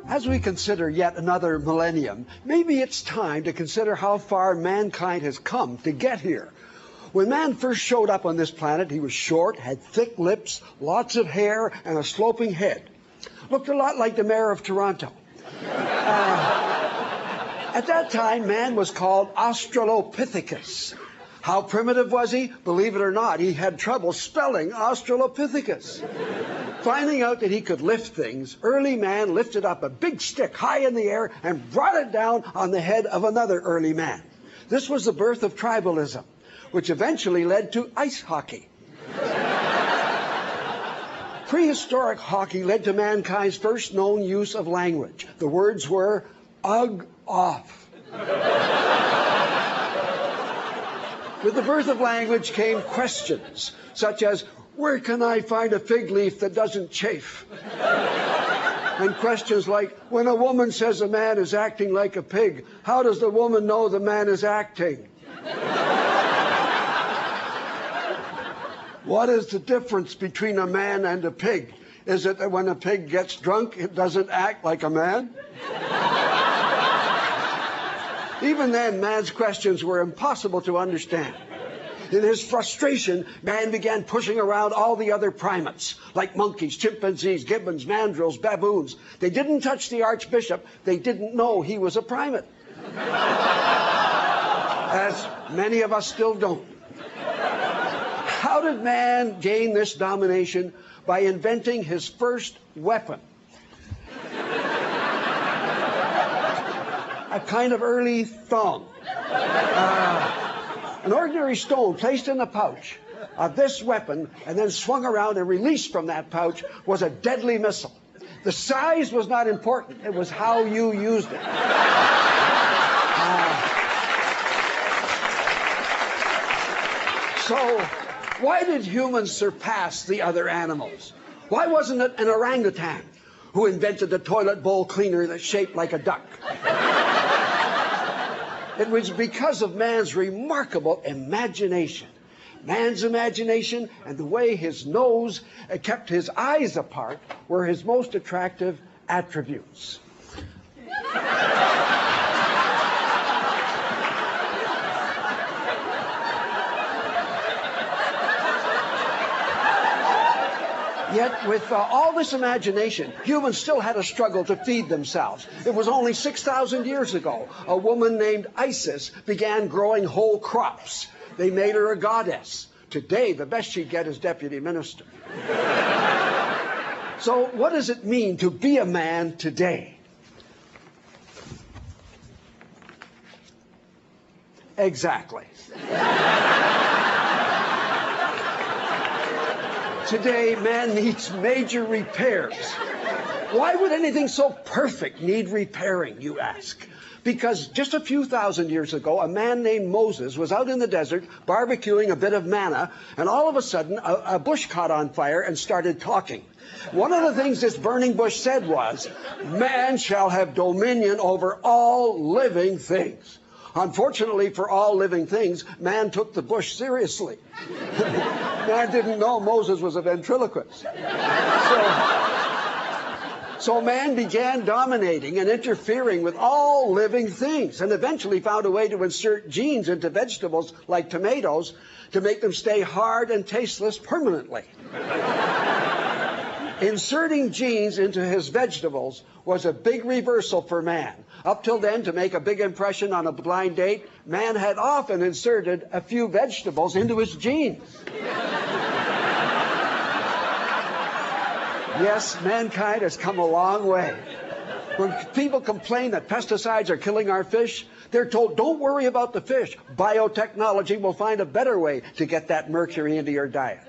As we consider yet another millennium, maybe it's time to consider how far mankind has come to get here. When man first showed up on this planet, he was short, had thick lips, lots of hair, and a sloping head. Looked a lot like the mayor of Toronto. At that time, man was called Australopithecus. How primitive was he? Believe it or not, he had trouble spelling Australopithecus. Finding out that he could lift things, early man lifted up a big stick high in the air and brought it down on the head of another early man. This was the birth of tribalism, which eventually led to ice hockey. Prehistoric hockey led to mankind's first known use of language. The words were, "Ugh off." With the birth of language came questions, such as, where can I find a fig leaf that doesn't chafe? And questions like, when a woman says a man is acting like a pig, how does the woman know the man is acting? What is the difference between a man and a pig? Is it that when a pig gets drunk, it doesn't act like a man? Even then, man's questions were impossible to understand. In his frustration, man began pushing around all the other primates, like monkeys, chimpanzees, gibbons, mandrills, baboons. They didn't touch the archbishop. They didn't know he was a primate. As many of us still don't. How did man gain this domination? By inventing his first weapon. A kind of early thong. An ordinary stone placed in the pouch of this weapon and then swung around and released from that pouch was a deadly missile. The size was not important. It was how you used it. So why did humans surpass the other animals? Why wasn't it an orangutan who invented the toilet bowl cleaner that's shaped like a duck? It was because of man's remarkable imagination. Man's imagination and the way his nose kept his eyes apart were his most attractive attributes. Yet, with all this imagination, humans still had a struggle to feed themselves. It was only 6,000 years ago, a woman named Isis began growing whole crops. They made her a goddess. Today, the best she'd get is deputy minister. So, what does it mean to be a man today? Exactly. Today, man needs major repairs. Why would anything so perfect need repairing, you ask? Because just a few thousand years ago, a man named Moses was out in the desert barbecuing a bit of manna, and all of a sudden, a bush caught on fire and started talking. One of the things this burning bush said was, "Man shall have dominion over all living things." Unfortunately for all living things, man took the bush seriously. Man didn't know Moses was a ventriloquist. So man began dominating and interfering with all living things and eventually found a way to insert genes into vegetables like tomatoes to make them stay hard and tasteless permanently. Inserting genes into his vegetables was a big reversal for man. Up till then, to make a big impression on a blind date, man had often inserted a few vegetables into his genes. Yes, mankind has come a long way. When people complain that pesticides are killing our fish, they're told, don't worry about the fish. Biotechnology will find a better way to get that mercury into your diet.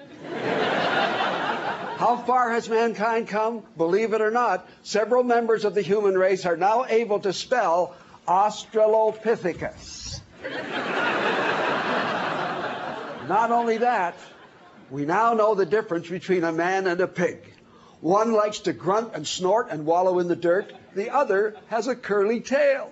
How far has mankind come? Believe it or not, several members of the human race are now able to spell Australopithecus. Not only that, we now know the difference between a man and a pig. One likes to grunt and snort and wallow in the dirt. The other has a curly tail.